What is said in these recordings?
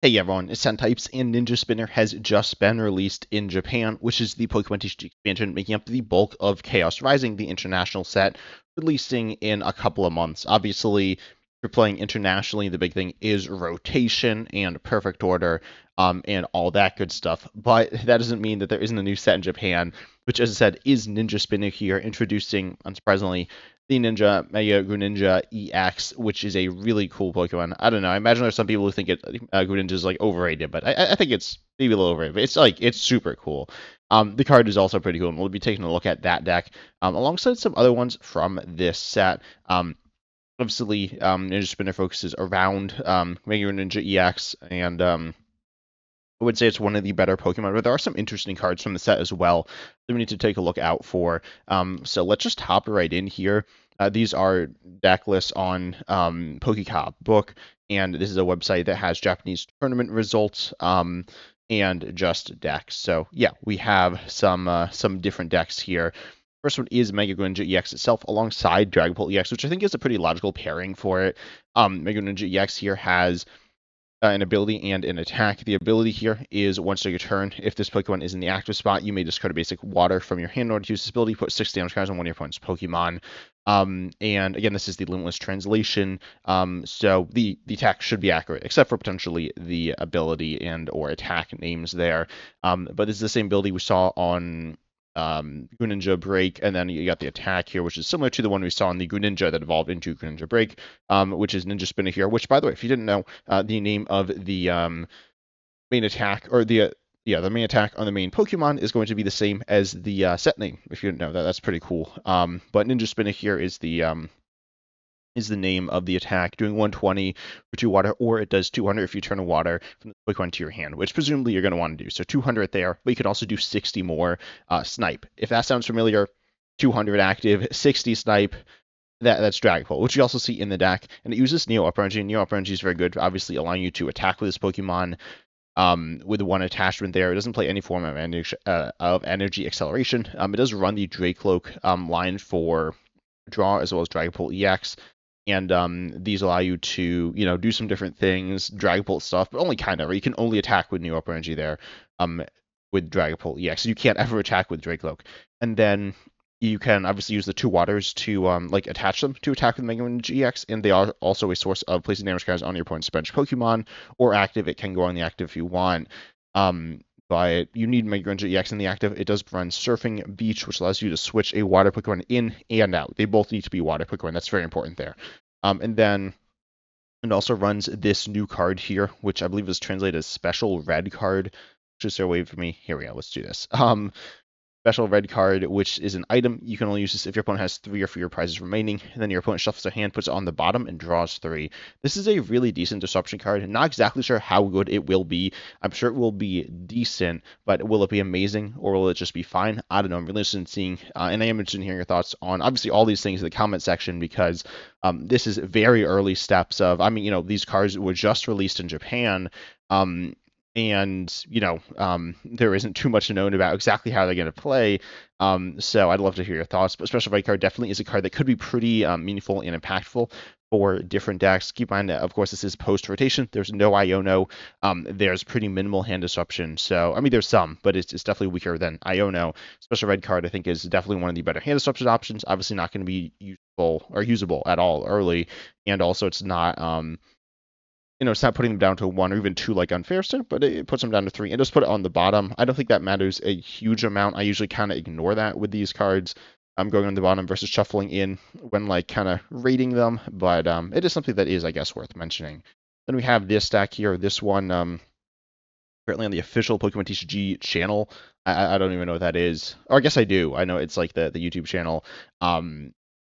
Hey everyone, Sentypes and Ninja Spinner has just been released in Japan, which is the Pokemon TCG expansion, making up the bulk of Chaos Rising, the international set, releasing in a couple of months. Obviously, if you're playing internationally, the big thing is rotation and perfect order, and all that good stuff. But that doesn't mean that there isn't a new set in Japan, which, as I said, is Ninja Spinner here, introducing, unsurprisingly, the Ninja Mega Greninja EX, which is a really cool Pokemon. I don't know. I imagine there's some people who think Greninja is like overrated, but I think it's maybe a little overrated. But it's super cool. The card is also pretty cool, and we'll be taking a look at that deck alongside some other ones from this set. Obviously, Ninja Spinner focuses around Mega Greninja EX, and I would say it's one of the better Pokemon, but there are some interesting cards from the set as well that we need to take a look out for. So let's just hop right in here. These are deck lists on PokeCop Book, and this is a website that has Japanese tournament results and just decks. So yeah, we have some different decks here. First one is Mega Greninja EX itself alongside Dragapult EX, which I think is a pretty logical pairing for it. Mega Greninja EX here has an ability and an attack. The ability here is once during your turn, if this Pokemon is in the active spot, you may discard a basic water from your hand in order to use this ability. Put 6 damage cards on one of your opponent's Pokemon. And again, this is the Limitless translation. So the attack should be accurate, except for potentially the ability and or attack names there. But this is the same ability we saw on Greninja Break, and then you got the attack here, which is similar to the one we saw in the Greninja that evolved into Greninja Break, which is Ninja Spinner here, which, by the way, if you didn't know, the name of the main attack, or the main attack on the main Pokemon is going to be the same as the set name, if you didn't know that. That's pretty cool. But Ninja Spinner here is the name of the attack, doing 120 for 2 water, or it does 200 if you turn a water from the Pokemon to your hand, which presumably you're going to want to do. So 200 there, but you could also do 60 more Snipe. If that sounds familiar, 200 active, 60 Snipe, that's Dragapult, which you also see in the deck, and it uses Neo Upper Energy. Neo Upper Energy is very good, obviously allowing you to attack with this Pokemon with one attachment there. It doesn't play any form of energy acceleration. It does run the Dracloak line for draw, as well as Dragapult EX. And these allow you to, do some different things, Dragapult stuff, but only kind of. You can only attack with New Upper Energy there with Dragapult EX. You can't ever attack with Dracloak. And then you can obviously use the 2 waters to attach them to attack with Mega Greninja EX, and they are also a source of placing damage cards on your opponent's bench Pokemon, or active. It can go on the active if you want. But you need Mega Greninja EX in the active. It does run Surfing Beach, which allows you to switch a water Pokemon in and out. They both need to be water Pokemon. That's very important there. And then it also runs this new card here, which I believe is translated as Special Red Card. Just there, wait for me. Here we go. Let's do this. Special Red Card, which is an item. You can only use this if your opponent has 3 or fewer prizes remaining, and then your opponent shuffles their hand, puts it on the bottom, and draws 3. This is a really decent disruption card. Not exactly sure how good it will be. I'm sure it will be decent, but will it be amazing, or will it just be fine? I don't know. I'm really interested in seeing, and I am interested in hearing your thoughts on, obviously, all these things in the comment section, because this is very early steps of, these cards were just released in Japan, and there isn't too much known about exactly how they're going to play. So I'd love to hear your thoughts. But Special Red Card definitely is a card that could be pretty meaningful and impactful for different decks. Keep in mind that, of course, this is post-rotation. There's no Iono. There's pretty minimal hand disruption. So, there's some, but it's definitely weaker than Iono. Special Red Card, I think, is definitely one of the better hand disruption options. Obviously not going to be usable at all early. And also it's not... it's not putting them down to 1 or even 2 like Unfair Stint, but it puts them down to 3 and just put it on the bottom. I don't think that matters a huge amount. I usually kind of ignore that with these cards. I'm going on the bottom versus shuffling in when kind of rating them, but it is something that is, I guess, worth mentioning. Then we have this stack here. This one, currently on the official Pokemon TCG channel. I don't even know what that is. Or I guess I do. I know it's like the YouTube channel.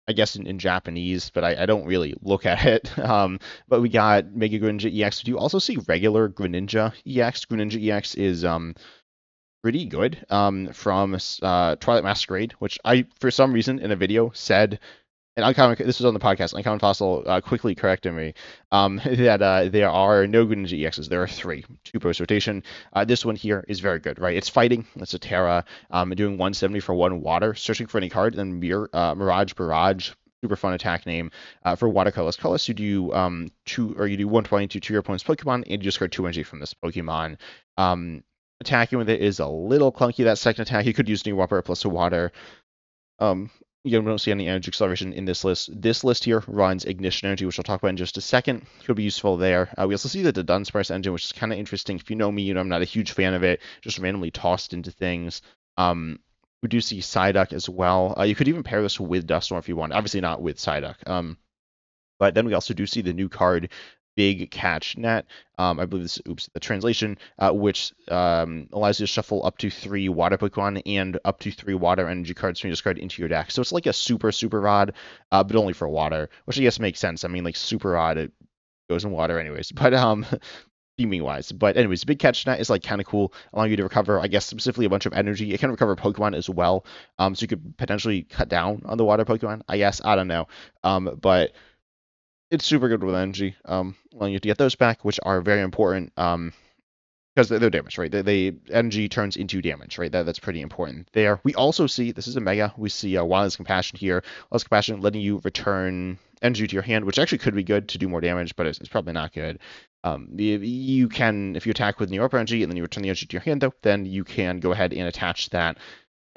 I guess in Japanese, but I don't really look at it. But we got Mega Greninja EX. Do you also see regular Greninja EX? Greninja EX is pretty good from Twilight Masquerade, which I, for some reason, in a video said, and this was on the podcast, Uncommon Fossil quickly corrected me, that there are no Greninja EXs. There are 3, 2 post-rotation. This one here is very good, right? It's fighting. It's a Terra, doing 170 for 1 water, searching for any card, then Mirage Barrage super fun attack name. For Water Colorless, you do 120 to your opponent's Pokemon, and you discard 2 energy from this Pokemon. Attacking with it is a little clunky. That second attack, you could use New Water plus a Water. You don't see any energy acceleration in this list. This list here runs Ignition Energy, which I'll talk about in just a second. Could be useful there. We also see the Dunsparce engine, which is kind of interesting. If you know me, you know I'm not a huge fan of it. Just randomly tossed into things. We do see Psyduck as well. You could even pair this with Dusknoir if you want. Obviously not with Psyduck. But then we also do see the new card, Big Catch Net. I believe this is, the translation, which allows you to shuffle up to 3 water Pokemon and up to 3 water energy cards from your discard into your deck. So it's like a Super Rod, but only for water, which I guess makes sense. I mean, like Super Rod, it goes in water anyways. But theming wise. But anyways, Big Catch Net is like kind of cool, allowing you to recover, I guess, specifically a bunch of energy. It can recover Pokemon as well. So you could potentially cut down on the water Pokemon, I guess. I don't know. But it's super good with energy, allowing you to get those back, which are very important, because they're damage, right? They energy turns into damage, right? That's pretty important there. We also see, this is a Mega, we see Wild's Compassion here. Wild's Compassion letting you return energy to your hand, which actually could be good to do more damage, but it's probably not good. You can, if you attack with New York Energy and then you return the energy to your hand, though, then you can go ahead and attach that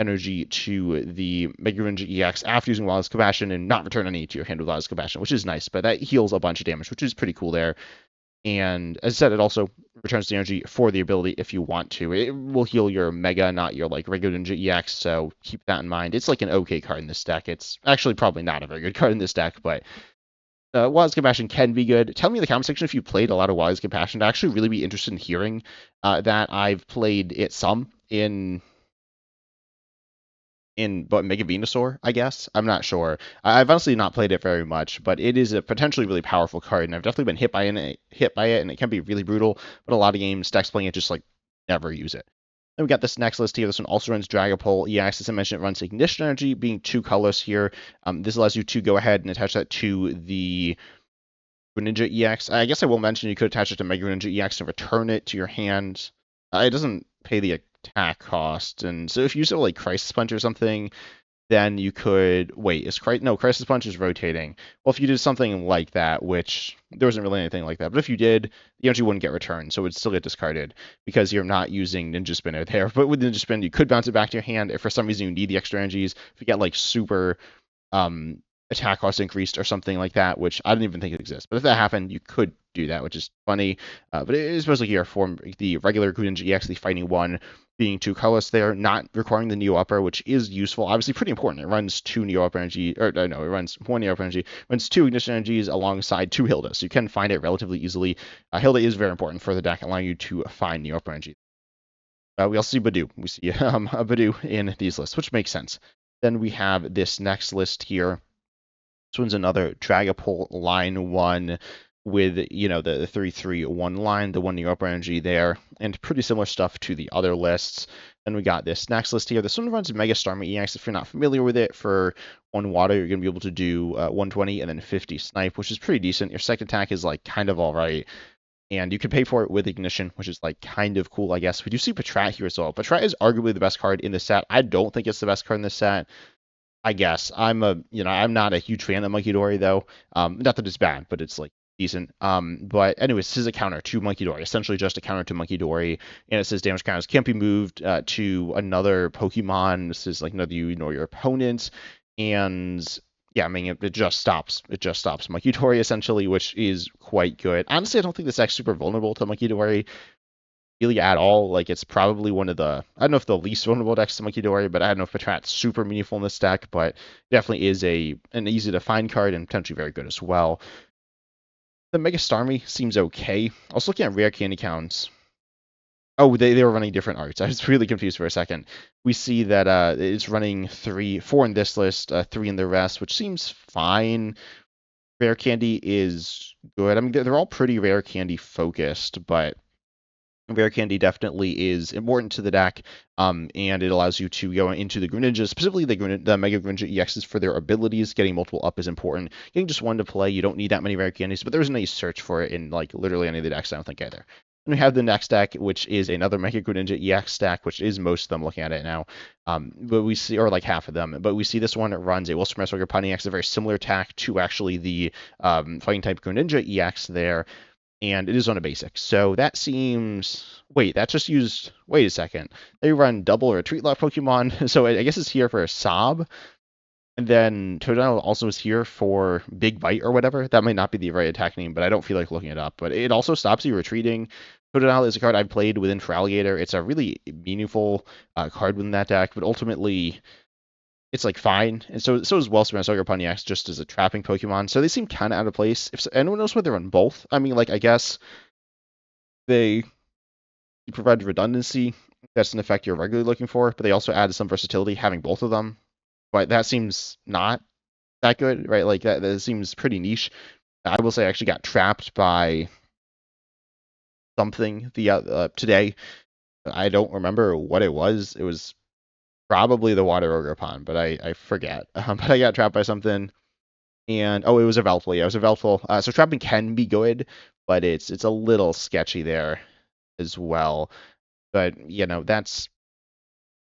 energy to the Mega Greninja EX after using Wild's Compassion and not return any to your hand with Wild's Compassion, which is nice, but that heals a bunch of damage, which is pretty cool there. And as I said, it also returns the energy for the ability if you want to. It will heal your Mega, not your like regular Ninja EX, so keep that in mind. It's like an okay card in this deck. It's actually probably not a very good card in this deck, but Wild's Compassion can be good. Tell me in the comment section if you played a lot of Wild's Compassion. I'd actually really be interested in hearing that. I've played it some in Mega Venusaur, I guess. I'm not sure. I've honestly not played it very much, but it is a potentially really powerful card, and I've definitely been hit by it, and it can be really brutal. But a lot of games, decks playing it just like never use it. Then we got this next list here. This one also runs Dragapult EX. As I mentioned, it runs Ignition Energy, being 2 colors here. This allows you to go ahead and attach that to the Greninja EX. I guess I will mention you could attach it to Mega Greninja EX and return it to your hand. It doesn't pay the attack cost, and so if you use it like Crisis Punch or something, then you could wait. Crisis Punch is rotating. Well, if you did something like that, which there wasn't really anything like that, but if you did, the energy wouldn't get returned, so it would still get discarded because you're not using Ninja Spinner there. But with Ninja Spin, you could bounce it back to your hand if for some reason you need the extra energies. If you get like super attack cost increased or something like that, which I don't even think it exists. But if that happened, you could do that, which is funny. But it is mostly here for the regular Greninja EX, the fighting one, being 2 colors there, not requiring the Neo Upper, which is useful. Obviously pretty important. It runs 2 Neo Upper energy, or no, it runs 1 Neo Upper energy, runs 2 Ignition energies alongside 2 Hilda, so you can find it relatively easily. Hilda is very important for the deck, allowing you to find Neo Upper energy. We also see Budew. We see a Budew in these lists, which makes sense. Then we have this next list here. This one's another Dragapult line 1 with, the 3-3-1 line, the 1 Neo Upper energy there, and pretty similar stuff to the other lists. Then we got this next list here. This one runs Mega Starmie EX. If you're not familiar with it, for 1 water, you're going to be able to do 120 and then 50 Snipe, which is pretty decent. Your second attack is like kind of alright. And you can pay for it with Ignition, which is like kind of cool, I guess. We do see Patrat here as well. Patrat is arguably the best card in this set. I don't think it's the best card in this set. I guess I'm not a huge fan of Munkidori though. Not that it's bad, but it's like decent. But anyways, this is a counter to Munkidori, essentially just a counter to Munkidori, and it says damage counters can't be moved to another Pokemon. This is like neither you nor your opponents, and yeah, I mean it just stops. It just stops Munkidori essentially, which is quite good. Honestly, I don't think this deck's super vulnerable to Munkidori really at all. Like, it's probably one of the, I don't know if the least vulnerable decks to Munkidori, but I don't know if Patrat's super meaningful in this deck, but definitely is an easy to find card and potentially very good as well. The Mega Starmie seems okay. I was looking at rare candy counts. Oh, they were running different arts. I was really confused for a second. We see that it's running 4 in this list, 3 in the rest, which seems fine. Rare candy is good. I mean, they're all pretty rare candy focused, but Rare Candy definitely is important to the deck, and it allows you to go into the Greninja, specifically the Mega Greninja EXs for their abilities. Getting multiple up is important. Getting just 1 to play, you don't need that many Rare Candies, but there isn't any search for it in like literally any of the decks, I don't think, either. And we have the next deck, which is another Mega Greninja EX deck, which is most of them looking at it now. But we see, or like half of them, but we see this one runs a Wilson Sugar Pontiac, a very similar attack to actually the Fighting type Greninja EX there, and it is on a basic. So that seems. Wait, that just used. Wait a second. They run double or Retreat Lock Pokemon, so I guess it's here for a Sob. And then Totodile also is here for Big Bite or whatever. That might not be the right attack name, but I don't feel like looking it up. But it also stops you retreating. Totodile is a card I've played within Feraligatr. It's a really meaningful card within that deck, but ultimately it's like fine. And so is Wellspring Sugar Pontiac just as a trapping Pokemon. So they seem kind of out of place. If anyone knows why they run both, I mean, like, I guess they provide redundancy. That's an effect you're regularly looking for, but they also added some versatility having both of them. But that seems not that good, right? Like that seems pretty niche. I will say I actually got trapped by something today. I don't remember what it was. It was probably the Water Ogre Pond, but I forget. But I got trapped by something, and it was a Velphle. Yeah, it was a Velphle. So trapping can be good, but it's a little sketchy there as well. But that's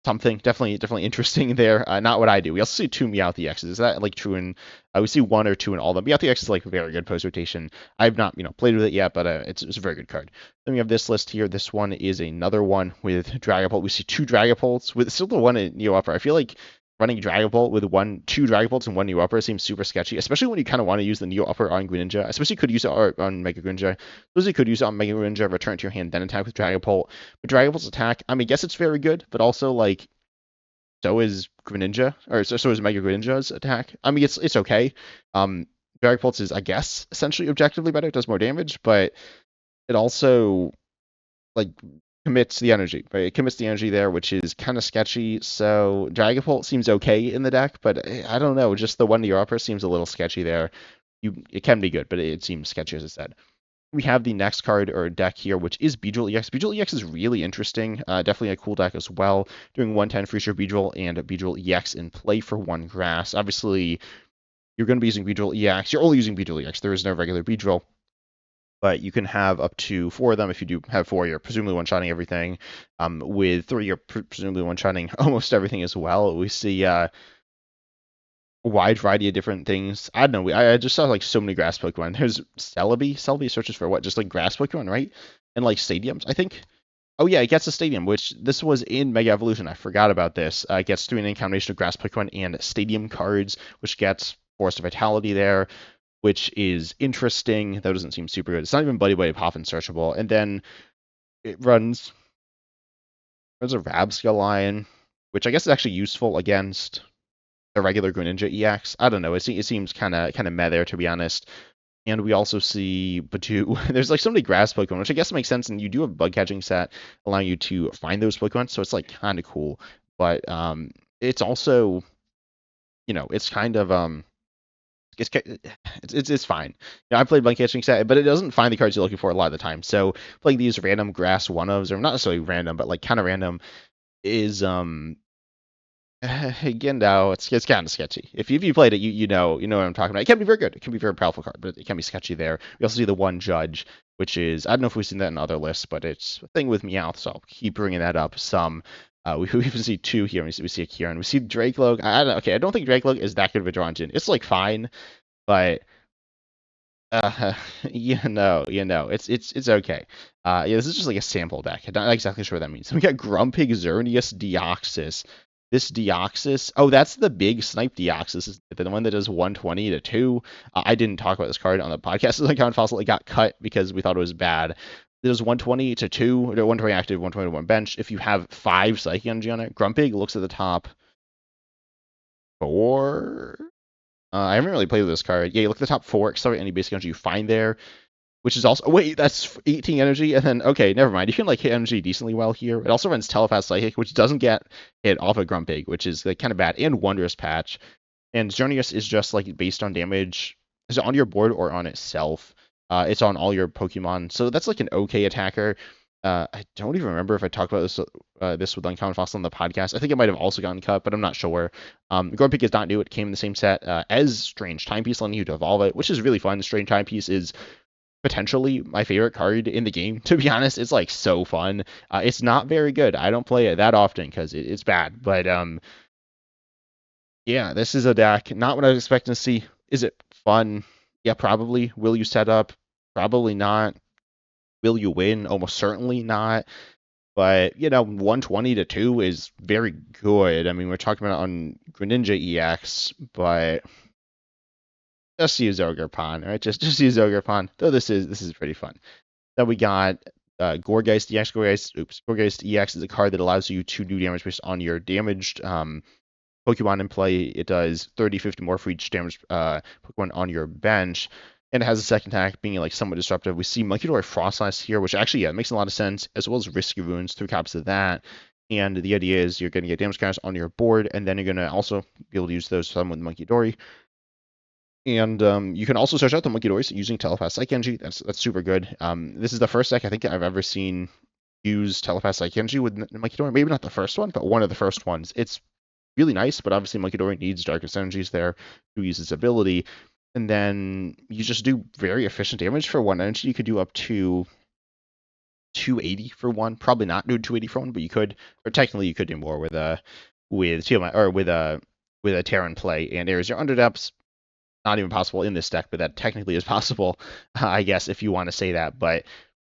something definitely interesting there. Not what I do. We also see two Meowth EXs. Is that like true in? We see one or two in all of them. Meowth EX is like very good post rotation. I've not played with it yet, but it's a very good card. Then we have this list here. This one is another one with Dragapult. We see two Dragapults with still the one in Neo Upper. I feel like running Dragapult with two Dragapults and one Neo Upper seems super sketchy, especially when you kind of want to use the Neo Upper on Greninja. Especially you could use it on Mega Greninja. Those you could use it on Mega Greninja, return it to your hand, then attack with Dragapult. But Dragapult's attack, I mean, I guess it's very good, but also like so is Greninja, or so is Mega Greninja's attack. I mean, it's okay. Dragapult is, I guess, essentially objectively better. It does more damage, but it also like commits the energy, right? It commits the energy there, which is kind of sketchy. So Dragapult seems okay in the deck, but I don't know. Just the one to your upper seems a little sketchy there. It can be good, but it seems sketchy as I said. We have the next card or deck here, which is Beedrill EX. Beedrill EX is really interesting. Definitely a cool deck as well. Doing 110 for each Beedrill and Beedrill EX in play for one grass. Obviously, you're going to be using Beedrill EX. You're only using Beedrill EX. There is no regular Beedrill. But you can have up to 4 of them. If you do have 4, you're presumably one-shotting everything. With 3, you're presumably one-shotting almost everything as well. We see a wide variety of different things. I don't know. I just saw like so many grass Pokemon. There's Celebi. Celebi searches for what? Just like grass Pokemon, right? And like stadiums, I think. Oh yeah, it gets a stadium, which this was in Mega Evolution. I forgot about this. It gets through an combination of grass Pokemon and stadium cards, which gets Forest of Vitality there, which is interesting. That doesn't seem super good. It's not even Buddy Buddy Pop and searchable. And then it runs a Rabscalion, which I guess is actually useful against the regular Greninja EX. I don't know. It seems kind of meh there, to be honest. And we also see Batu. There's like so many grass Pokemon, which I guess makes sense. And you do have a bug catching set allowing you to find those Pokemon, so it's like kind of cool. But it's also, it's kind of it's fine. I played bug catching set, but it doesn't find the cards you're looking for a lot of the time. So playing these random grass one-ofs, or not necessarily random, but like kind of random, is again, now it's kind of sketchy. If you played it, you know what I'm talking about. It can be very good. It can be a very powerful card, but it can be sketchy there. We also see the one Judge, which is, I don't know if we've seen that in other lists, but it's a thing with Meowth, so I'll keep bringing that up we even see 2 here. We see a Kieran. We see Drake-Logue. I don't think Drake-Logue is that good of a draw engine. It's like fine, but it's okay. This is just like a sample deck. I'm not exactly sure what that means. So we got Grumpig, Xerneas, Deoxys. This Deoxys, that's the big snipe Deoxys, the one that does 120 to 2. I didn't talk about this card on the podcast. It's like Common Fossil. It got cut because we thought it was bad. It does 120 to 2, 120 active, 120 to 1 bench. If you have 5 Psychic Energy on it, Grumpig looks at the top 4. I haven't really played with this card. Yeah, you look at the top 4, accelerate any basic energy you find there, which is also, wait, that's 18 energy, and then, okay, never mind. You can, like, hit energy decently well here. It also runs Telepath Psychic, which doesn't get hit off of Grumpig, which is, like, kind of bad, and Wondrous Patch. And Xerneas is just, like, based on damage. Is it on your board or on itself? It's on all your Pokemon, so that's, like, an okay attacker. I don't even remember if I talked about this with Uncommon Fossil on the podcast. I think it might have also gotten cut, but I'm not sure. Grumpig is not new. It came in the same set as Strange Timepiece, letting you to evolve it, which is really fun. Strange Timepiece is potentially my favorite card in the game, to be honest. It's like so fun. It's not very good. I don't play it that often because it's bad. But yeah, this is a deck. Not what I was expecting to see. Is it fun? Yeah, probably. Will you set up? Probably not. Will you win? Almost certainly not. But, 120 to 2 is very good. I mean, we're talking about on Greninja EX, but just use Ogerpon, right? Just use Ogerpon. Though this is pretty fun. Then we got Gourgeist EX. Gourgeist EX is a card that allows you to do damage based on your damaged Pokemon in play. It does 30, 50 more for each damaged Pokemon on your bench. And it has a second attack being like somewhat disruptive. We see Munkidori Frostlass here, which actually, yeah, makes a lot of sense, as well as Risky Runes, 3 copies of that. And the idea is you're going to get damage counters on your board, and then you're going to also be able to use those some with Munkidori. And you can also search out the Munkidori using Telepath Psych Energy. That's super good. This is the first deck I think I've ever seen use Telepath Psych Energy with Munkidori. Maybe not the first one, but one of the first ones. It's really nice, but obviously Munkidori needs Darkest Energies there to use its ability. And then you just do very efficient damage for 1 energy. You could do up to 280 for 1. Probably not do 280 for 1, but you could, or technically you could do more with TMI, or with a Terran play and Ares Your Underdepths. Not even possible in this deck, but that technically is possible, I guess, if you want to say that. But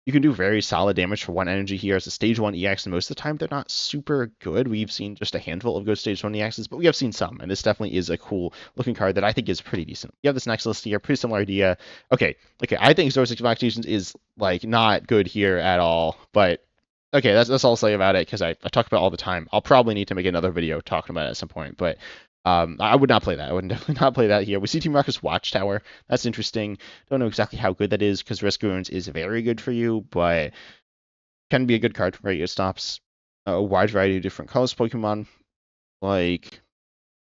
you can do very solid damage for 1 energy here. It's a stage 1 EX, and most of the time they're not super good. We've seen just a handful of good stage 1 EXs, but we have seen some, and this definitely is a cool looking card that I think is pretty decent. You have this next list here, pretty similar idea. Okay, I think Zoroark Evacuations is like not good here at all, but okay, that's all I'll say about it, because I talk about it all the time. I'll probably need to make another video talking about it at some point, but I would not play that. I would definitely not play that here. We see Team Rocket's Watchtower. That's interesting. Don't know exactly how good that is, because Risk Runes is very good for you, but can be a good card, right? It stops a wide variety of different colors Pokemon. Like,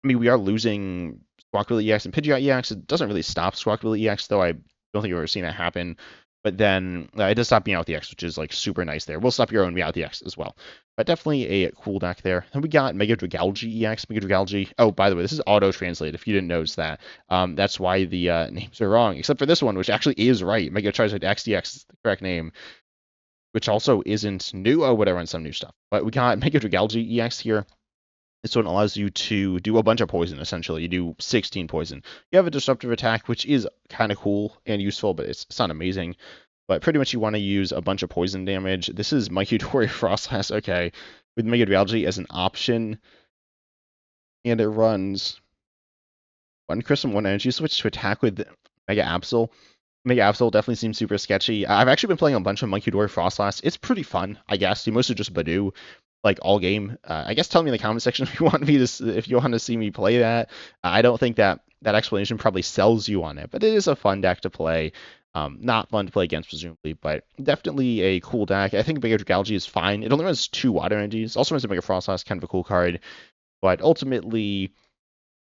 I mean, we are losing Squawkabilly EX and Pidgeot EX. It doesn't really stop Squawkabilly EX, though. I don't think I've ever seen that happen. But then it does stop Meowth EX, which is like super nice there. We'll stop your own Meowth EX as well. But definitely a cool deck there. Then we got Mega Dragalge EX. Mega Dragalge. Oh, by the way, this is auto-translate if you didn't notice that. That's why the names are wrong, except for this one, which actually is right. Mega Charizard XDX is the correct name, which also isn't new. Oh, whatever, and some new stuff. But we got Mega Dragalge EX here. This one allows you to do a bunch of poison, essentially. You do 16 poison. You have a disruptive attack, which is kind of cool and useful, but it's not amazing. But pretty much you want to use a bunch of poison damage. This is Munkidori Frostlass, okay, with Mega Dragalge as an option. And it runs 1 Crystal, 1 Energy Switch to attack with Mega Absol. Mega Absol definitely seems super sketchy. I've actually been playing a bunch of Munkidori Frostlass. It's pretty fun, I guess. You mostly just Badoo, like all game. I guess tell me in the comment section if you want to see me play that. I don't think that explanation probably sells you on it, but it is a fun deck to play. Not fun to play against, presumably, but definitely a cool deck. I think Mega Dragalge is fine. It only runs 2 water energies. Also runs a Mega Frostlass, kind of a cool card. But ultimately,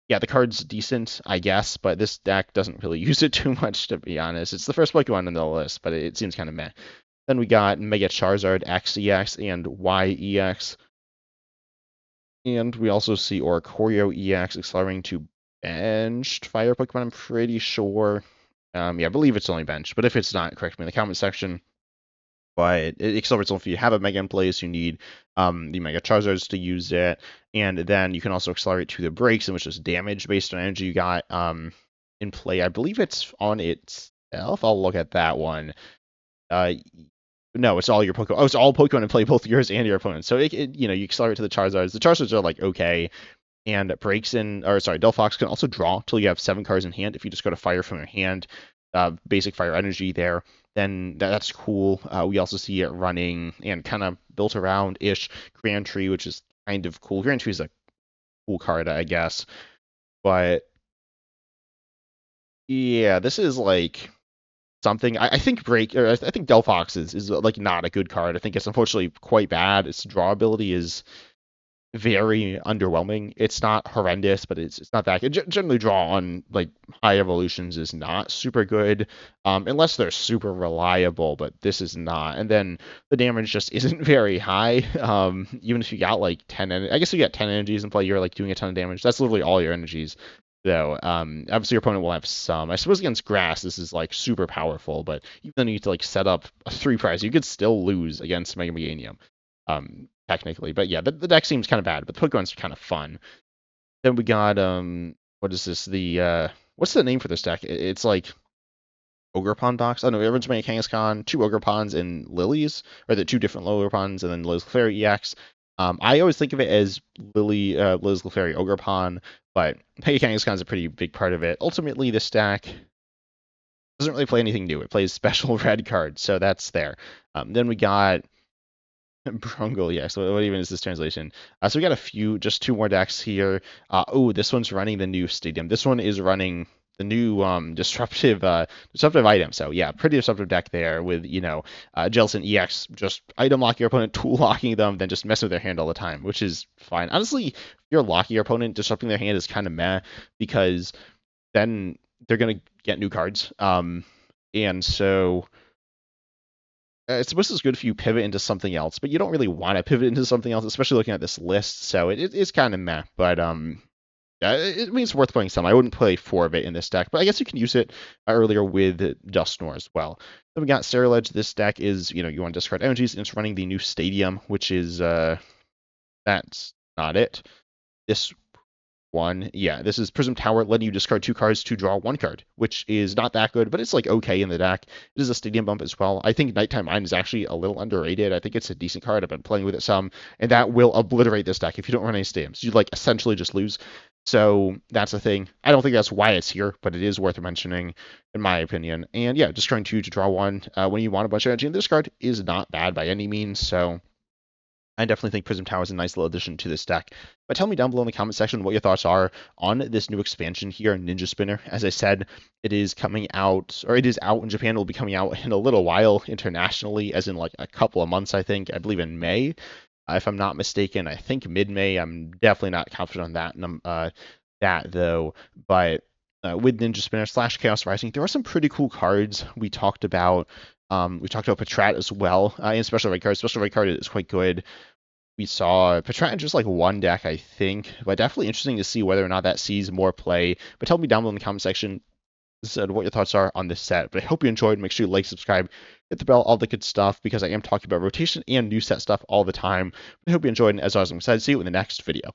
yeah, the card's decent, I guess, but this deck doesn't really use it too much, to be honest. It's the first Pokemon on the list, but it seems kind of meh. Then we got Mega Charizard X-EX and Y-EX. And we also see Oricorio EX accelerating to benched fire Pokemon, I'm pretty sure. Yeah, I believe it's only benched, but if it's not, correct me in the comment section. But it accelerates only if you have a Mega in place. You need the Mega Charizards to use it. And then you can also accelerate to the breaks, which is damage based on energy you got in play. I believe it's on itself. I'll look at that one. No, it's all your Pokemon. Oh, it's all Pokemon in play, both yours and your opponent's. So you accelerate to the Charizards. The Charizards are like okay, and Delphox can also draw till you have 7 cards in hand. If you just go to fire from your hand, basic fire energy there, then that's cool. We also see it running and kind of built around ish Grand Tree, which is kind of cool. Grand Tree is a cool card, I guess, but yeah, this is like something. I think I think Delphox is like not a good card. I think it's unfortunately quite bad. Its draw ability is very underwhelming. It's not horrendous, but it's not that good. Generally, draw on like high evolutions is not super good, unless they're super reliable. But this is not. And then the damage just isn't very high. Even if you got like 10, I guess you got 10 energies in play, you're like doing a ton of damage. That's literally all your energies. So, obviously your opponent will have some. I suppose against grass, this is like super powerful, but even though you need to like set up a 3 prize, you could still lose against Mega Meganium, technically. But yeah, the deck seems kind of bad, but the Pokemon's are kind of fun. Then we got what is this? What's the name for this deck? It's like Ogerpon box. Oh no, everyone's playing Kangaskhan, 2 Ogerpons and Lilies, or the 2 different Ogerpons, and then Liz Clefairy EX. I always think of it as Liz Clefairy Ogerpon, but Mega Kangaskhan is a pretty big part of it. Ultimately, this deck doesn't really play anything new. It plays special red cards, so that's there. Then we got Brungle, yeah. So what even is this translation? So we got just 2 more decks here. Oh, this one's running the new Stadium. This one is running the new disruptive item. So yeah, pretty disruptive deck there with Jellicent EX just item lock your opponent, tool locking them, then just messing with their hand all the time, which is fine. Honestly, if you're locking your opponent, disrupting their hand is kind of meh because then they're gonna get new cards. And so I suppose it's good if you pivot into something else, but you don't really want to pivot into something else, especially looking at this list. So it's kind of meh, but yeah, it means worth playing some. I wouldn't play 4 of it in this deck, but I guess you can use it earlier with Dusknoir as well. Then we got Ceruledge. This deck is, you want to discard energies, and it's running the new Stadium, which is that's not it. This one. Yeah, this is Prism Tower, letting you discard 2 cards to draw 1 card, which is not that good, but it's like okay in the deck. It is a Stadium bump as well. I think Nighttime Mind is actually a little underrated. I think it's a decent card. I've been playing with it some, and that will obliterate this deck if you don't run any stadiums. You like essentially just lose. So that's a thing. I don't think that's why it's here, but it is worth mentioning in my opinion. And yeah, discarding 2 to draw 1 when you want a bunch of energy. And this card is not bad by any means. So I definitely think Prism Tower is a nice little addition to this deck. But tell me down below in the comment section what your thoughts are on this new expansion here, Ninja Spinner. As I said, it is coming out, or it is out in Japan. It will be coming out in a little while internationally, as in like a couple of months, I think. I believe in May, if I'm not mistaken. I think mid-May. I'm definitely not confident on that though. But with Ninja Spinner / Chaos Rising, there are some pretty cool cards we talked about. We talked about Patrat as well, and Special Red Card. Special Red Card is quite good. We saw Patrat in just like 1 deck, I think, but definitely interesting to see whether or not that sees more play. But tell me down below in the comment section what your thoughts are on this set. But I hope you enjoyed. Make sure you like, subscribe, hit the bell, all the good stuff, because I am talking about rotation and new set stuff all the time. But I hope you enjoyed, and as always, I'm excited to see you in the next video.